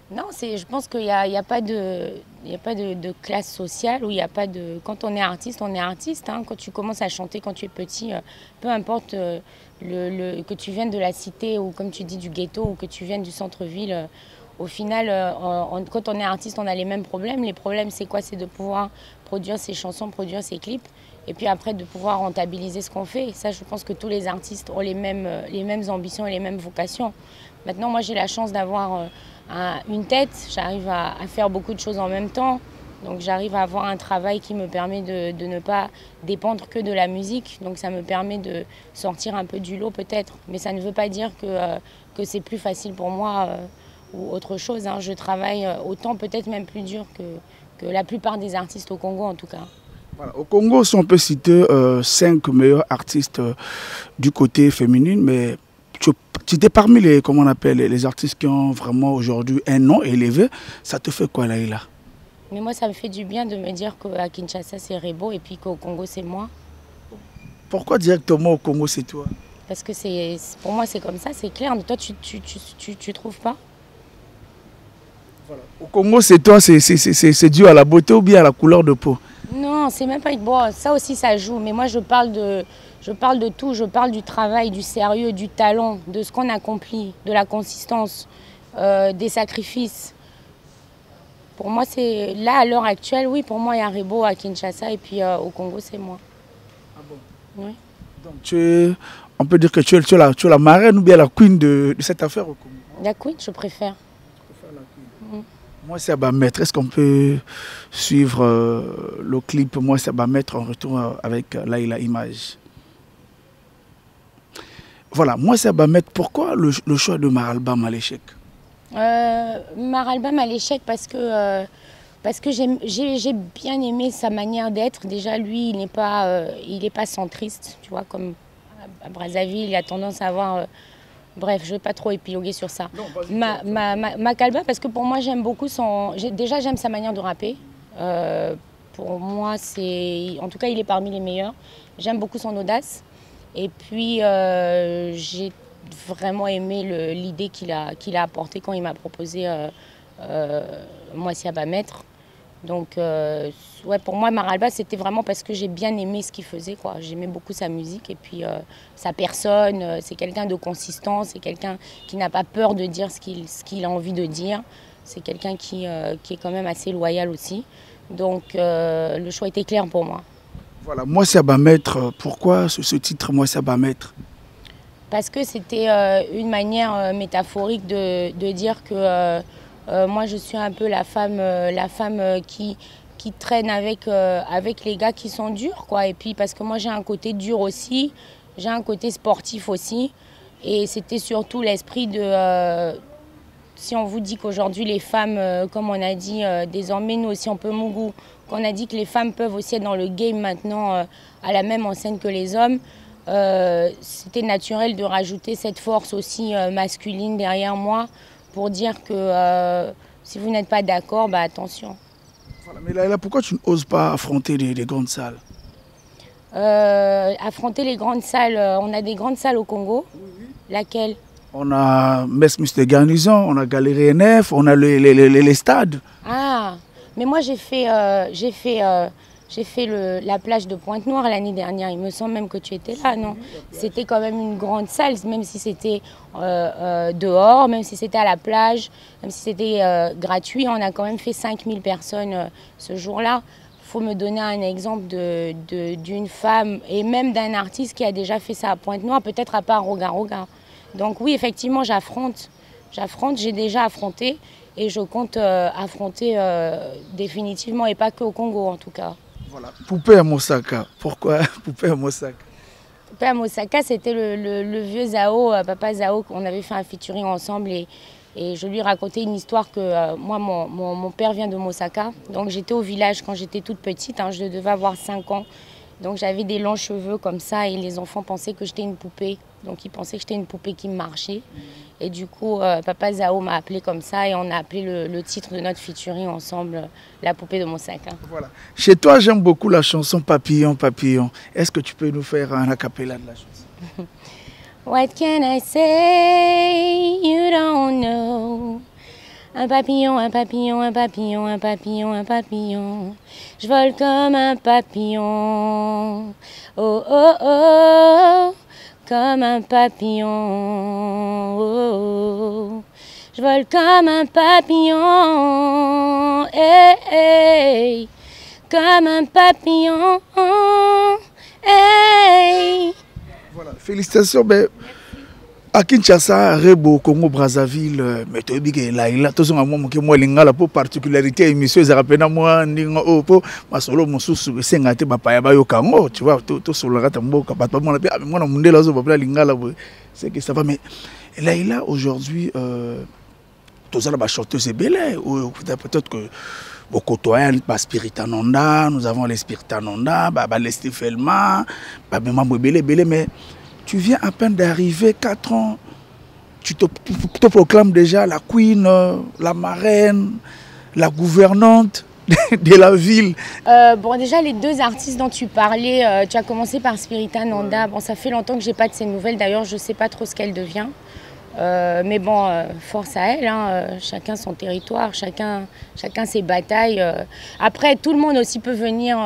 Speaker 3: Non, je pense qu'il n'y a pas de classe sociale, où il n'y a pas de... Quand on est artiste, on est artiste. Hein. Quand tu commences à chanter, quand tu es petit, peu importe que tu viennes de la cité ou comme tu dis du ghetto ou que tu viennes du centre-ville, au final, quand on est artiste, on a les mêmes problèmes. Les problèmes, c'est quoi? C'est de pouvoir produire ses chansons, produire ses clips, et puis après de pouvoir rentabiliser ce qu'on fait. Et ça, je pense que tous les artistes ont les mêmes ambitions et les mêmes vocations. Maintenant, moi, j'ai la chance d'avoir... une tête, j'arrive à faire beaucoup de choses en même temps, donc j'arrive à avoir un travail qui me permet de ne pas dépendre que de la musique, donc ça me permet de sortir un peu du lot peut-être, mais ça ne veut pas dire que c'est plus facile pour moi ou autre chose, hein. Je travaille autant, peut-être même plus dur que la plupart des artistes au Congo en tout cas.
Speaker 1: Voilà. Au Congo, si on peut citer 5 meilleurs artistes du côté féminin, mais tu étais parmi les artistes qui ont vraiment aujourd'hui un nom élevé. Ça te fait quoi, Laïla?
Speaker 3: Mais moi, ça me fait du bien de me dire qu'à Kinshasa, c'est Rebo et puis qu'au Congo, c'est moi.
Speaker 1: Pourquoi directement au Congo, c'est toi?
Speaker 3: Parce que pour moi, c'est comme ça, c'est clair. Toi, tu trouves pas?
Speaker 1: Voilà. Au Congo, c'est toi, c'est dû à la beauté ou bien à la couleur de peau?
Speaker 3: Non, c'est même pas... Bon, ça aussi, ça joue. Mais moi, je parle de tout, je parle du travail, du sérieux, du talent, de ce qu'on accomplit, de la consistance, des sacrifices. Pour moi, c'est là, à l'heure actuelle, oui, pour moi, il y a Rebo à Kinshasa et puis au Congo, c'est moi.
Speaker 1: Ah bon?
Speaker 3: Oui.
Speaker 1: Donc, on peut dire que tu es la marraine ou bien la queen de cette affaire au Congo?
Speaker 3: La queen, je préfère.
Speaker 1: Moi, c'est à Bamettre. Est-ce qu'on peut suivre le clip Moi, c'est à Bamettre en retour avec Laïla Image? Voilà, Moi, c'est à Bamettre. Pourquoi le choix de Maralbam à l'échec?
Speaker 3: Maralbam à l'échec parce que j'ai bien aimé sa manière d'être. Déjà, lui, il n'est pas centriste, tu vois, comme à Brazzaville, il a tendance à avoir... Bref, je ne vais pas trop épiloguer sur ça. Makalba, parce que pour moi, j'aime beaucoup déjà, j'aime sa manière de rapper. Pour moi, en tout cas, il est parmi les meilleurs. J'aime beaucoup son audace. Et puis, j'ai vraiment aimé l'idée qu'il a apportée quand il m'a proposé Moi, c'est à Bamettre. Donc, ouais, pour moi, Maralba, c'était vraiment parce que j'ai bien aimé ce qu'il faisait, quoi. J'aimais beaucoup sa musique et puis sa personne. C'est quelqu'un de consistant, c'est quelqu'un qui n'a pas peur de dire ce qu'il a envie de dire. C'est quelqu'un qui est quand même assez loyal aussi. Donc, le choix était clair pour moi.
Speaker 1: Voilà, Moi, c'est à Bamettre. Pourquoi ce titre, Moi, c'est à Bamettre?
Speaker 3: Parce que c'était une manière métaphorique de dire que... moi, je suis un peu la femme qui traîne avec les gars qui sont durs, quoi. Et puis, parce que moi, j'ai un côté dur aussi, j'ai un côté sportif aussi. Et c'était surtout l'esprit de... si on vous dit qu'aujourd'hui, les femmes, comme on a dit, désormais, nous aussi, on peut Mougou, qu'on a dit que les femmes peuvent aussi être dans le game maintenant à la même enseigne que les hommes, c'était naturel de rajouter cette force aussi masculine derrière moi, pour dire que si vous n'êtes pas d'accord, bah attention.
Speaker 1: Voilà, mais là, pourquoi tu n'oses pas affronter les grandes salles?
Speaker 3: Affronter les grandes salles, on a des grandes salles au Congo. Oui. Laquelle? On
Speaker 1: a Mesmus de Garnison, on a Galerie NF, on a les stades.
Speaker 3: Ah, mais moi j'ai fait la plage de Pointe-Noire l'année dernière. Il me semble même que tu étais là, non? C'était quand même une grande salle, même si c'était dehors, même si c'était à la plage, même si c'était gratuit. On a quand même fait 5000 personnes ce jour-là.
Speaker 5: faut me donner un exemple d'une femme et même d'un artiste qui a déjà fait ça à Pointe-Noire, peut-être à part Roga Roga. Donc oui, effectivement, j'affronte, j'ai déjà affronté et je compte affronter définitivement et pas qu'au Congo en tout cas.
Speaker 1: Voilà. Poupée à Mosaka, pourquoi Poupée à Mosaka?
Speaker 5: Poupée à Mosaka, c'était le vieux Zao, papa Zao, qu'on avait fait un featuring ensemble et je lui racontais une histoire que moi, mon père vient de Mosaka. Donc j'étais au village quand j'étais toute petite, hein, je devais avoir 5 ans. Donc j'avais des longs cheveux comme ça et les enfants pensaient que j'étais une poupée. Donc ils pensaient que j'étais une poupée qui marchait. Et du coup, papa Zao m'a appelé comme ça et on a appelé le titre de notre featuring ensemble, La poupée de Mosaka. Voilà.
Speaker 1: Chez toi, j'aime beaucoup la chanson Papillon, Papillon. Est-ce que tu peux nous faire un acapella de la chanson?
Speaker 5: What can I say? You don't know. Un papillon, un papillon, un papillon, un papillon, un papillon. Je vole comme un papillon. Oh, oh, oh. Comme un papillon. Oh, oh. Je vole comme un papillon. Hey, hey. Comme un papillon. Hey.
Speaker 1: Voilà, félicitations. Ben, à Kinshasa, Rebo, Congo, Brazzaville, mais tu as dit que là, tout ce que moi, lingala pour particularité émission, ils rappellent moi, ningo, pour ma solo, mon sous, c'est un peu papa, bayo kango, tu vois, tout sur le ratambo, papa, moi, on monde là, on lingala, c'est que ça va, mais là, aujourd'hui, tout ça, la chanteuse c'est belé, ou peut-être que au côtoyant Spiritanonda, nous avons les Spiritanonda, les Stifelma, belé, mais tu viens à peine d'arriver, 4 ans, tu te proclames déjà la queen, la marraine, la gouvernante de la ville.
Speaker 5: Bon, déjà, les 2 artistes dont tu parlais, tu as commencé par Spiritanonda. Bon, ça fait longtemps que je n'ai pas de ces nouvelles. D'ailleurs, je ne sais pas trop ce qu'elle devient. Mais bon, force à elle, hein, chacun son territoire, chacun ses batailles. Après, tout le monde aussi peut venir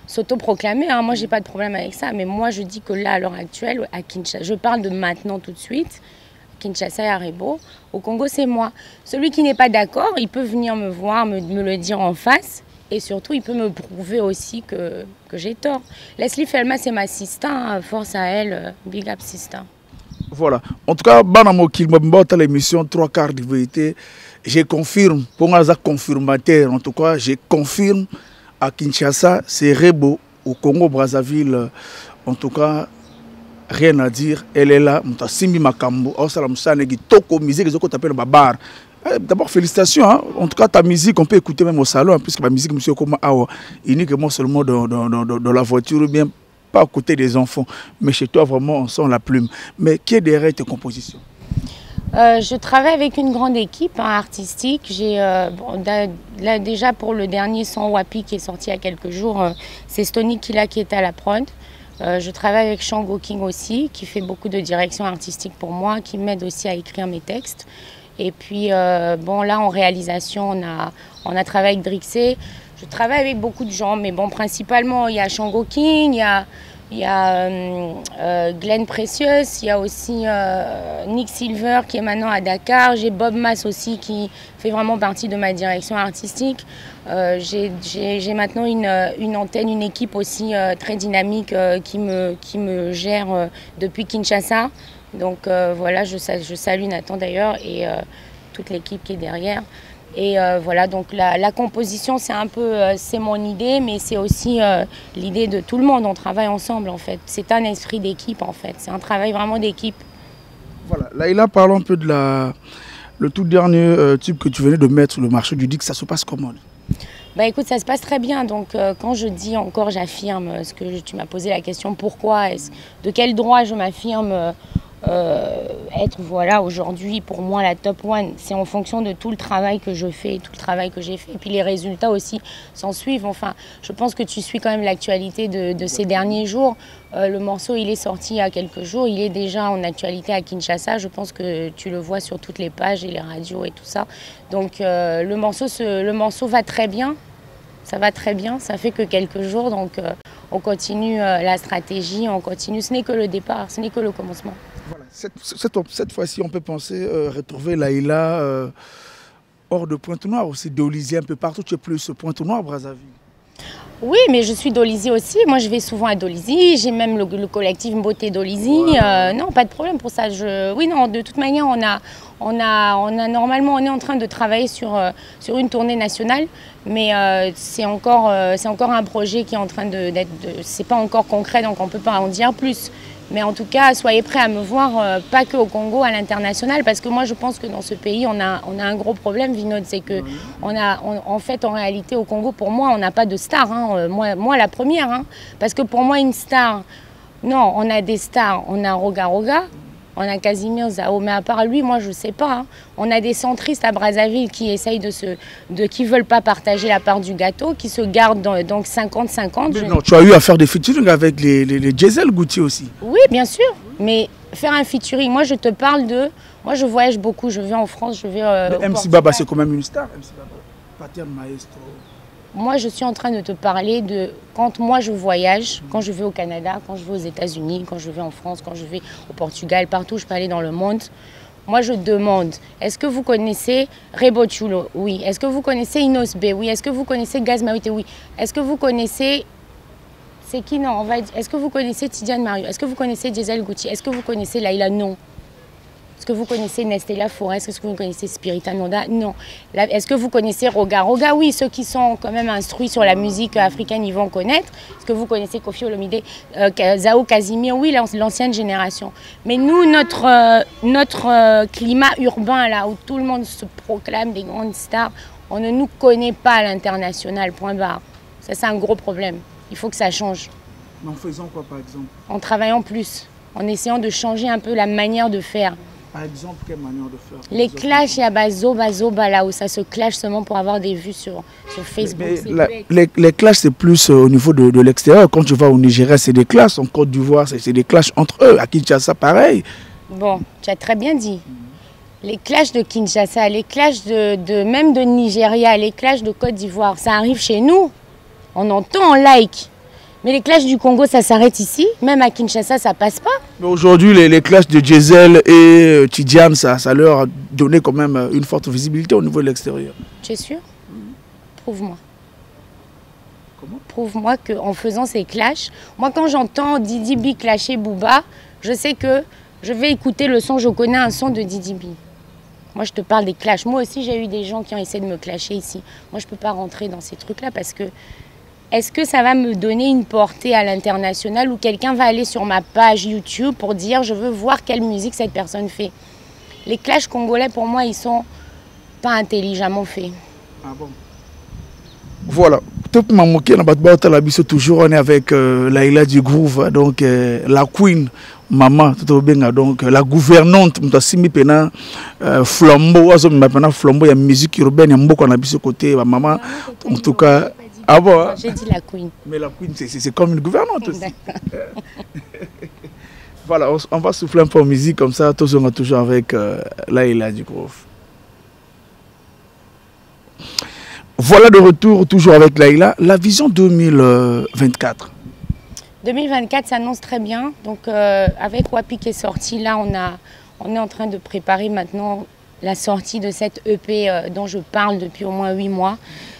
Speaker 5: s'autoproclamer, hein. Moi, j'ai pas de problème avec ça, mais moi, je dis que là, à l'heure actuelle, à Kinshasa, je parle de maintenant tout de suite, Kinshasa et Arebo, au Congo, c'est moi. Celui qui n'est pas d'accord, il peut venir me voir, me le dire en face, et surtout, il peut me prouver aussi que j'ai tort. Leslie Felma, c'est ma sista, hein, force à elle, big up sista.
Speaker 1: Voilà. En tout cas, l'émission 3 quarts de vérité, je confirme, pour moi, c'est confirmateur. En tout cas, je confirme à Kinshasa, c'est Rebo, au Congo, Brazzaville. En tout cas, rien à dire. Elle est là. Simbi Makambo, Toko musique, Babar. D'abord, félicitations. Hein. En tout cas, ta musique, on peut écouter même au salon, puisque ma musique, monsieur Koma Awa, uniquement seulement dans la voiture ou bien pas à côté des enfants, mais chez toi vraiment on sent la plume. Mais qui est derrière tes compositions?
Speaker 5: Je travaille avec une grande équipe artistique. J'ai bon, là, déjà pour le dernier son Wapi qui est sorti il y a quelques jours, c'est Stony Killa qui est à la prod. Je travaille avec Shango King aussi, qui fait beaucoup de direction artistique pour moi, qui m'aide aussi à écrire mes textes. Et puis bon, là en réalisation, on a travaillé avec Drixé. Je travaille avec beaucoup de gens, mais bon, principalement, il y a Shango King, il y a Glenn Precious, il y a aussi Nick Silver qui est maintenant à Dakar. J'ai Bob Mass aussi qui fait vraiment partie de ma direction artistique. J'ai maintenant une antenne, une équipe aussi très dynamique qui me gère depuis Kinshasa. Donc voilà, je salue Nathan d'ailleurs et toute l'équipe qui est derrière. Et voilà, donc la composition, c'est un peu, c'est mon idée, mais c'est aussi l'idée de tout le monde. On travaille ensemble, en fait. C'est un esprit d'équipe, en fait. C'est un travail vraiment d'équipe.
Speaker 1: Voilà, Laïla, parlons un peu de le tout dernier tube que tu venais de mettre sur le marché du disque. Ça se passe comment?
Speaker 5: Bah écoute, ça se passe très bien. Donc quand je dis encore, j'affirme, ce que tu m'as posé la question, pourquoi, de quel droit je m'affirme être voilà aujourd'hui pour moi la top one, c'est en fonction de tout le travail que je fais, tout le travail que j'ai fait, et puis les résultats aussi s'en suivent. Enfin, je pense que tu suis quand même l'actualité de ces derniers jours. Le morceau, il est sorti il y a quelques jours, il est déjà en actualité à Kinshasa. Je pense que tu le vois sur toutes les pages et les radios et tout ça. Donc le morceau va très bien. Ça va très bien, ça fait que quelques jours, donc on continue la stratégie, on continue. Ce n'est que le départ, ce n'est que le commencement.
Speaker 1: Voilà. Cette fois-ci, on peut penser retrouver Laïla hors de Pointe-Noire, aussi d'Olysée un peu partout. Tu es plus Pointe-Noire, Brazzaville?
Speaker 5: Oui, mais je suis d'Olizy aussi. Moi, je vais souvent à Dolizy. J'ai même le collectif Beauté d'Olizy. Non, pas de problème pour ça. Oui, non, de toute manière, normalement, on est en train de travailler sur une tournée nationale, mais c'est encore un projet qui est en train d'être. C'est pas encore concret, donc on peut pas en dire plus. Mais en tout cas, soyez prêts à me voir, pas que au Congo, à l'international, parce que moi, je pense que dans ce pays, on a un gros problème, Vinod, c'est que en fait, en réalité, au Congo, pour moi, on n'a pas de star. Hein. Moi, la première, hein, parce que pour moi, une star, non, on a des stars, on a Roga Roga, on a Casimir Zao, mais à part lui, moi, je ne sais pas. Hein. On a des centristes à Brazzaville qui essayent qui veulent pas partager la part du gâteau, qui se gardent donc 50-50.
Speaker 1: Non, tu as eu à faire des featuring avec les Gisèle Goutier aussi.
Speaker 5: Oui, bien sûr. Mais faire un featuring, moi, je te parle de... Moi, je voyage beaucoup. Je vais en France, je vais
Speaker 1: MC Baba, c'est quand même une star. MC Baba, Pater Maestro.
Speaker 5: Moi, je suis en train de te parler de quand moi je voyage, quand je vais au Canada, quand je vais aux États-Unis, quand je vais en France, quand je vais au Portugal, partout où je peux aller dans le monde. Moi, je demande, est-ce que vous connaissez Rebo Chulo? Oui. Est-ce que vous connaissez Inos B? Oui. Est-ce que vous connaissez Gaz Mawite? Oui. Est-ce que vous connaissez... C'est qui? Non, on va dire... Est-ce que vous connaissez Tidiane Mario? Est-ce que vous connaissez Gisèle Goutier? Est-ce que vous connaissez Laïla? Non. Est-ce que vous connaissez Nestella Forest? Est-ce que vous connaissez Spirita Nonda? Non. Est-ce que vous connaissez Roga Roga? Oui, ceux qui sont quand même instruits sur la musique africaine, ils vont connaître. Est-ce que vous connaissez Kofi Olomide, Zao Casimir? Oui, l'ancienne génération. Mais nous, notre climat urbain, là, où tout le monde se proclame des grandes stars, on ne nous connaît pas à l'international, point barre. Ça, c'est un gros problème. Il faut que ça change.
Speaker 1: Mais en faisant quoi, par exemple?
Speaker 5: En travaillant plus, en essayant de changer un peu la manière de faire.
Speaker 1: Par exemple, quelle manière de faire?
Speaker 5: Les clashs, il y a Zoba, là où ça se clash seulement pour avoir des vues sur Facebook.
Speaker 1: Les clashs, c'est plus au niveau de l'extérieur. Quand tu vas au Nigeria, c'est des clashs. En Côte d'Ivoire, c'est des clashs entre eux. À Kinshasa, pareil.
Speaker 5: Bon, tu as très bien dit. Les clashs de Kinshasa, les clashs même de Nigeria, les clashs de Côte d'Ivoire, ça arrive chez nous. On entend, on like. Mais les clashs du Congo, ça s'arrête ici. Même à Kinshasa, ça passe pas.
Speaker 1: Mais aujourd'hui, les clashs de Gisèle et Tidiane, ça leur a donné quand même une forte visibilité au niveau de l'extérieur.
Speaker 5: Tu es sûr? Prouve-moi. Comment? Prouve-moi qu'en faisant ces clashs, moi quand j'entends Didi B clasher Booba, je sais que je vais écouter le son, je connais un son de Didi B. Moi, je te parle des clashs. Moi aussi, j'ai eu des gens qui ont essayé de me clasher ici. Moi, je ne peux pas rentrer dans ces trucs-là parce que est-ce que ça va me donner une portée à l'international où quelqu'un va aller sur ma page YouTube pour dire je veux voir quelle musique cette personne fait? Les clashs congolais, pour moi, ils sont pas intelligemment faits.
Speaker 1: Ah bon? Voilà. Toujours on est avec Laïla du Groove, donc la queen, maman, donc la gouvernante, flambeau, flambeau, il y a musique urbaine, il y a beaucoup de côté, maman, en tout cas. Ah bon, hein?
Speaker 5: J'ai dit la queen.
Speaker 1: Mais la queen, c'est comme une gouvernante aussi. Voilà, on va souffler un peu en musique comme ça, toujours avec Laïla du Groove. Voilà de retour toujours avec Laïla. La vision 2024.
Speaker 5: 2024 s'annonce très bien. Donc avec Wapi qui est sorti, là on est en train de préparer maintenant la sortie de cette EP dont je parle depuis au moins 8 mois.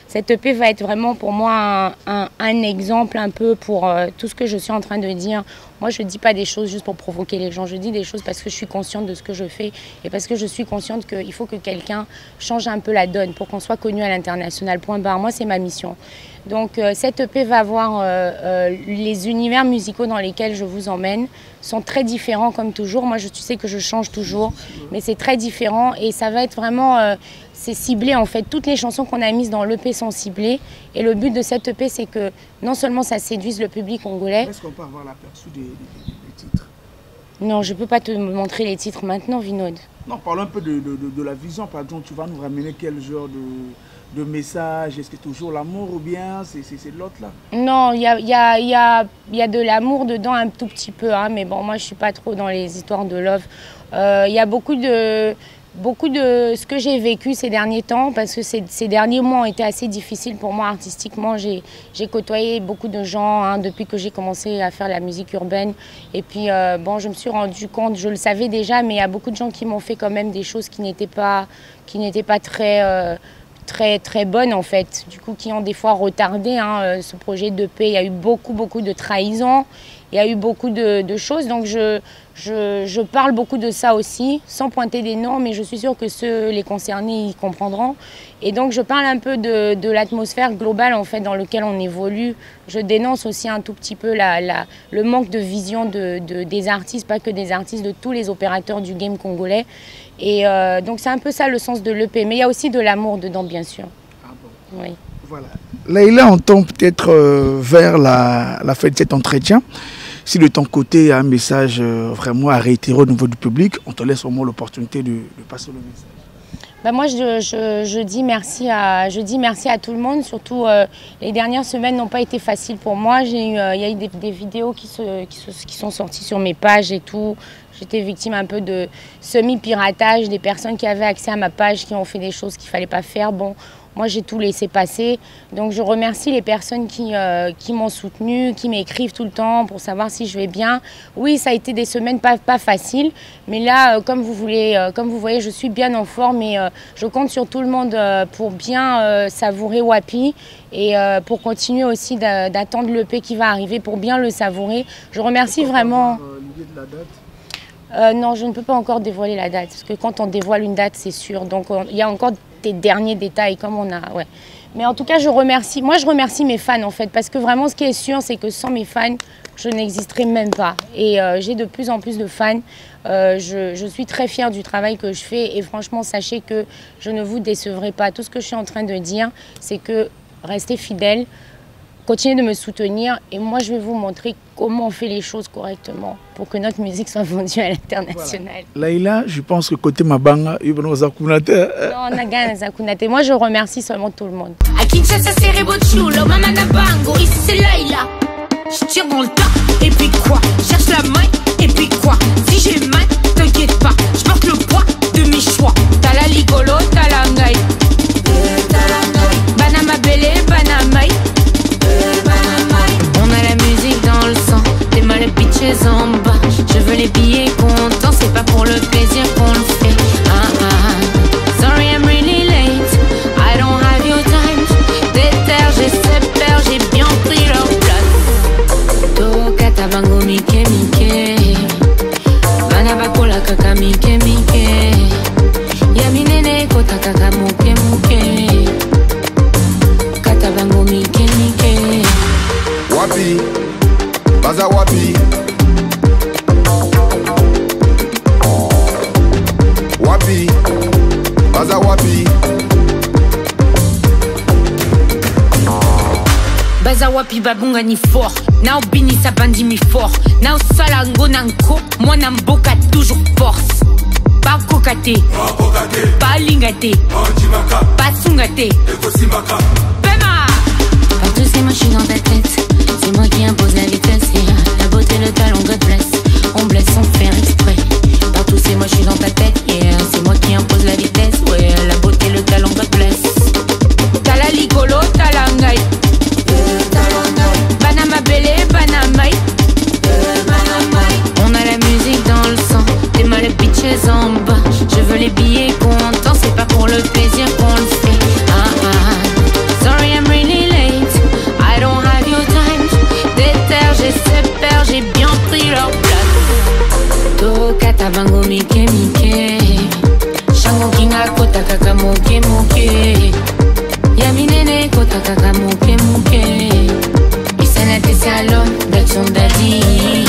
Speaker 5: Cette EP va être vraiment pour moi un exemple un peu pour tout ce que je suis en train de dire. Moi, je ne dis pas des choses juste pour provoquer les gens. Je dis des choses parce que je suis consciente de ce que je fais et parce que je suis consciente qu'il faut que quelqu'un change un peu la donne pour qu'on soit connu à l'international. Point barre. Moi, c'est ma mission. Donc, cette EP va avoir les univers musicaux dans lesquels je vous emmène sont très différents comme toujours. Moi, tu sais que je change toujours, mais c'est très différent et ça va être vraiment... c'est ciblé en fait, toutes les chansons qu'on a mises dans l'EP sont ciblées et le but de cette EP c'est que non seulement ça séduise le public congolais.
Speaker 1: Est-ce qu'on peut avoir l'aperçu des titres?
Speaker 5: Non, je ne peux pas te montrer les titres maintenant, Vinod.
Speaker 1: Non, parlons un peu de la vision, par exemple, tu vas nous ramener quel genre de message? Est-ce que c'est toujours l'amour ou bien c'est l'autre là?
Speaker 5: Non, il y a de l'amour dedans un tout petit peu, hein, mais bon, moi je ne suis pas trop dans les histoires de love. Il y a beaucoup de ce que j'ai vécu ces derniers temps, parce que ces derniers mois ont été assez difficiles pour moi artistiquement. J'ai côtoyé beaucoup de gens hein, depuis que j'ai commencé à faire la musique urbaine. Et puis, bon, je me suis rendu compte, je le savais déjà, mais il y a beaucoup de gens qui m'ont fait quand même des choses qui n'étaient pas très très bonnes en fait, du coup qui ont des fois retardé ce projet de paix. Il y a eu beaucoup de trahisons, il y a eu beaucoup de choses, donc je parle beaucoup de ça aussi, sans pointer des noms, mais je suis sûre que ceux les concernés ils comprendront. Et donc je parle un peu de l'atmosphère globale en fait dans laquelle on évolue. Je dénonce aussi un tout petit peu le manque de vision des artistes, pas que des artistes, de tous les opérateurs du game congolais. Et donc c'est un peu ça le sens de l'EP, mais il y a aussi de l'amour dedans bien sûr.
Speaker 1: Ah bon.
Speaker 5: Oui.
Speaker 1: Voilà. Leïla, on tombe peut-être vers la fin de cet entretien. Si de ton côté il y a un message vraiment à réitérer au niveau du public, on te laisse au moins l'opportunité de passer le message.
Speaker 5: Ben moi, je dis merci à tout le monde. Surtout, les dernières semaines n'ont pas été faciles pour moi. Il y a eu des vidéos qui sont sorties sur mes pages et tout. J'étais victime un peu de semi-piratage, des personnes qui avaient accès à ma page, qui ont fait des choses qu'il ne fallait pas faire. Bon, moi, j'ai tout laissé passer. Donc, je remercie les personnes qui m'ont soutenue, qui m'écrivent tout le temps pour savoir si je vais bien. Oui, ça a été des semaines pas faciles. Mais là, comme vous voyez, je suis bien en forme et je compte sur tout le monde pour bien savourer Wapi et pour continuer aussi d'attendre l'EP qui va arriver pour bien le savourer. Je remercie vraiment...
Speaker 1: L'idée de la date?
Speaker 5: Non, je ne peux pas encore dévoiler la date, parce que quand on dévoile une date, c'est sûr. Donc, il y a encore des derniers détails, comme on a... Ouais. Mais en tout cas, je remercie mes fans, en fait, parce que vraiment, ce qui est sûr, c'est que sans mes fans, je n'existerais même pas. Et j'ai de plus en plus de fans. Je suis très fière du travail que je fais. Et franchement, sachez que je ne vous décevrai pas. Tout ce que je suis en train de dire, c'est que restez fidèles. Continuez de me soutenir et moi je vais vous montrer comment on fait les choses correctement pour que notre musique soit vendue à l'international.
Speaker 1: Voilà. Leïla, je pense que côté Mabanga, il y a Zakunate.
Speaker 5: Non, Nagan Zakunate. Moi je remercie seulement tout le monde.
Speaker 3: À Kinshasa c'est Rebochulo, Mama Nabango, ici c'est Leïla. Je tire dans le tas, et puis quoi? Cherche la main, et puis quoi? Si j'ai mal, t'inquiète pas, je porte le poids de mes choix. T'as la ligolo, t'as la ngaï. Banama belé, banamaï. On a la musique dans le sang, t'es mal les bitches en bas. Je veux les billets contents, c'est pas pour le plaisir qu'on le fait. Sorry I'm really late, I don't have your time. Déterre, j'espère, j'ai bien pris leur place. Toka tabango mike mike, bana bakola kaka mike mike. Yaminene kota kaka muke muke, katabango mike mike.
Speaker 4: Wapi, Baza Wapi. Wapi, Baza Wapi.
Speaker 3: Baza Wapi babunga ni fort. Nao bini sa bandi mi fort. Nao sala ngonanko. Moi namboka toujours force. Pas kokate, pas lingate, pas sungate. Bema. Partout c'est moi, je suis dans ta tête. C'est moi qui impose la vitesse. Yeah. La beauté, le talent, God bless. On blesse sans faire exprès. Partout c'est moi, je suis dans ta tête. Yeah. C'est moi qui impose la vitesse. Ouais. La beauté, le talent, God bless. T'as la ligolo, t'as la ngaï. Banama belé, banamaï. On a la musique dans le sang. T'es mal les bitches en bas. Je veux les billets contents. C'est pas pour le plaisir qu'on le fait. Sorry I'm really late, I don't have your time. Déterre, j'espère, j'ai bien pris leur place. Toka tabango mike mike, Shango kinga kota kaka moke moke. Yaminene kota kaka moke moke. Isana te salon d'action daddy.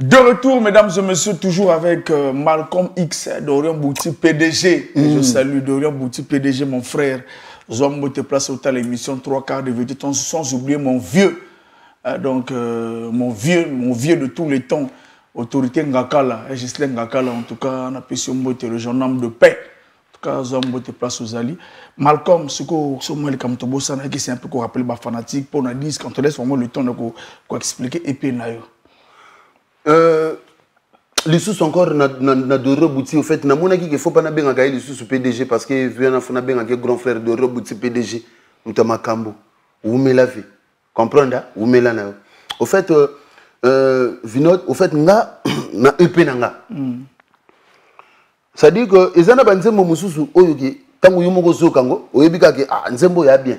Speaker 1: De retour, mesdames et messieurs, toujours avec Malcolm X, Dorian Bouti, PDG. Je salue Dorian Bouti, PDG, mon frère. Zoom te place au tal l'émission 3 quarts de vérité, sans oublier mon vieux, mon vieux de tous les temps, autorité Ngakala, Gislain Ngakala, en tout cas, on a pu le gendarme de paix. En tout Kazambo te place aux alliés. Malcolm, ce que c'est un peu qu'on rappelle les fanatiques pour nous dire quand on laisse vraiment le temps de expliquer et puis nayo.
Speaker 2: Les sous encore na de rebouti au fait na mona qui faut pas na benga les sous PDG parce que vient na benga grand frère de rebouti PDG mutama kambo ou me la vie comprendre ou me la na au fait vinot au fait nga na EP nanga ça dit que ezana banzembo mususu oyoki tangu yumoko zokango oyebika ke ah nzembo ya bien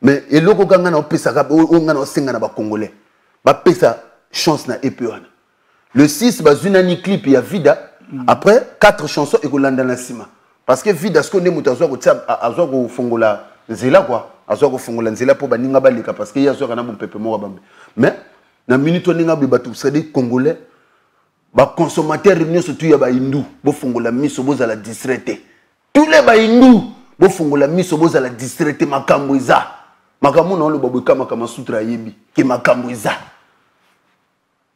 Speaker 2: mais eloko kanga na opesa ka onga na osenga na ba congolais ba pesa chance na EP wana le 6 bazuna ni clip ya Vida après 4 chansons et kolanda na sima parce que Vida ce qu'on est mutazo ko tsa azwa ko fongola nzela quoi azwa ko fongola nzela po baninga balika parce que yazwa kana bompepe mo bambe mais na minute oninga bi batu c'est congolais ba consommateur réunion surtout ya ba hindu bo fongola miso boza la distraité tous les ba hindu bo fongola miso boza la distraité makambo iza makambo na lo babuka makama sutra yebi ke makambo iza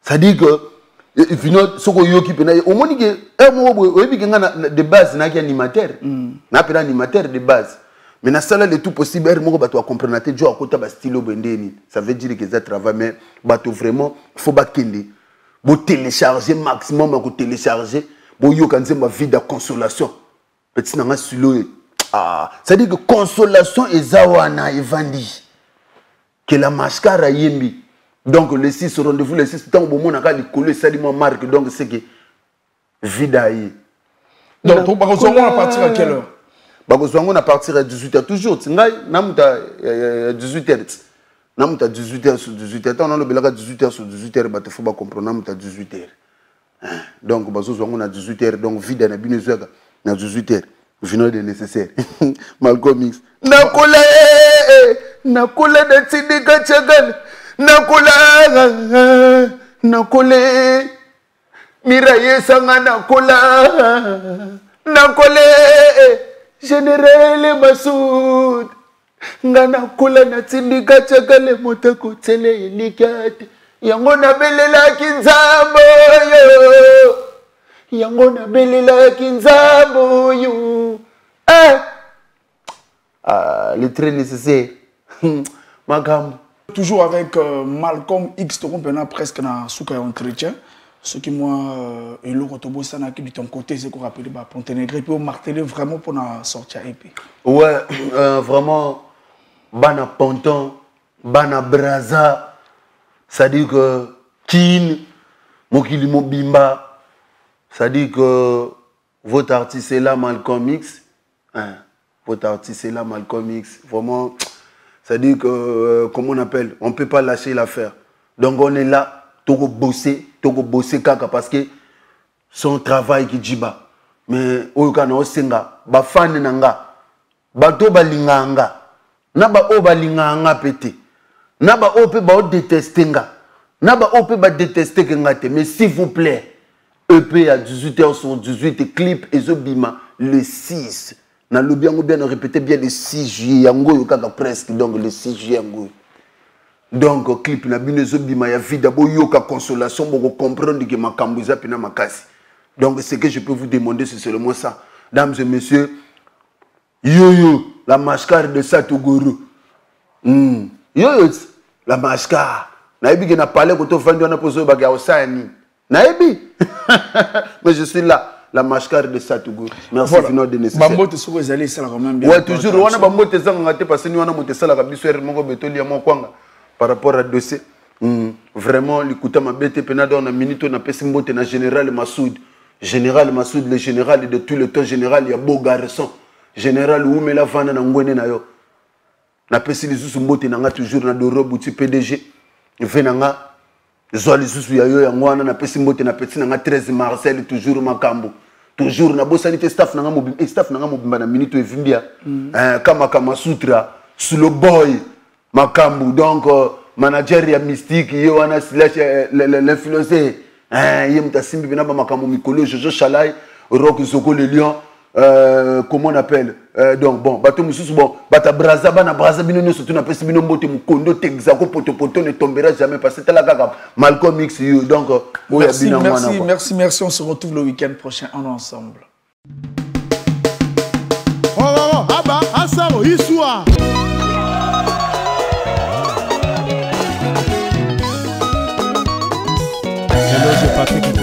Speaker 2: ça dit que vino soko yoki pena au moni que mo yebi ke ngana de base na ki animateur na pena animateur de base mais na sala le tout possible mo bato a comprendre te jo akota ba stylo bendeni ça veut dire que ça travaille mais bato vraiment faut ba kende bo télécharger maximum ko télécharger bo yo kanze ma vie de consolation petit na sulo ah ça dit que consolation ezawana evandi que la mascara yembi donc le 6 rendez-vous le 6 tant bon mon aka likolo ça dit ma marque donc c'est que vidaï
Speaker 1: donc on va partir à quelle heure
Speaker 2: on a partir à 18h toujours ngai namuta 18h namuta 18h sur 18h on a le belaka 18h sur 18h ba te faut ba comprendre namuta 18h donc on a 18h donc vida na bino zaka na 18h vino de nécessaire Malcolm X nakula na tsindika chagal nakule miraye sanga nakule Général Massoud ngana kula na tsindika chakale motako tele likate yango na belela kinzambo yo yango na belela kinzambo yo le très nécessaire makambo
Speaker 1: toujours avec Malcolm X to compena presque na souka entretien. Ce qui moi et le rotobo sana qui de ton côté c'est qu'on rappelle bah Ponténégré puis marteler vraiment pour na sortir EP.
Speaker 2: Ouais vraiment bana Ponton bana Braza ça dit que Kin Mokili Mobimba ça dit que votre artiste est là Malcolm X votre artiste est là Malcolm X vraiment ça dit que comment on appelle on peut pas lâcher l'affaire donc on est là Togo bosser kaka parce que son travail qui jiba mais oyokana osenga ba fan nanga bato balinganga na ba o balinganga pété na ba o pe ba détestenga na ba o pe ba détester ngate mais s'il vous plaît EP à 18h sur 18 clip ezobima le 6 na lobiango bien répéter bien le 6 juillet yango yokaka presque donc le 6 juillet yango. Donc, clip na binezo bima ya vie d'abord yoka consolation pour comprendre que ma kambuza pina makasi. Donc, ce que je peux vous demander, c'est seulement ça. Dames et messieurs, yo, la mascara de Satogoro. Yo, la mascara. Naïbi qui n'a parlé quand on fait un posé baga au Sani. Naïbi. Mais je suis là. La mascara de Satogoro. Merci Fino de nécessaire.
Speaker 1: Bambote sur les alliés, ça la même bien.
Speaker 2: Ouais, toujours. On a bambote ça on a été passé nous on a monté ça la rabiso mon betoli à mon kwanga. Par rapport à dossier vraiment l'écoute ma bête pena dans une minute on a passé mbote na général Massoud le général de tout le temps général il y a beau garçon général où mais la vana na ngwene na yo na passé les sous mbote na nga toujours na doro bouti PDG venanga zo les sous ya yo ya ngwana na passé mbote na petit na nga 13 Marcel toujours makambo toujours na bosanité staff na nga mobimba na minute evimbia kama sutra sous le boy Makambu, donc manager ya mystique, yo wana slash l'influenceur, yem ta simbi bina ba Makambu Mikolo, Jojo Chalai, Rock Zoko le Lion, comment on appelle donc bon, bato mususu bon, bata Braza bana Braza bino surtout na pesi bino mbote mukondo texako poto ne tombera jamais parce que tala kaka Malcolm X yo donc
Speaker 1: merci, on se retrouve le week-end prochain ensemble.
Speaker 6: Aba Asaro Iswa.
Speaker 7: Eloge Patrick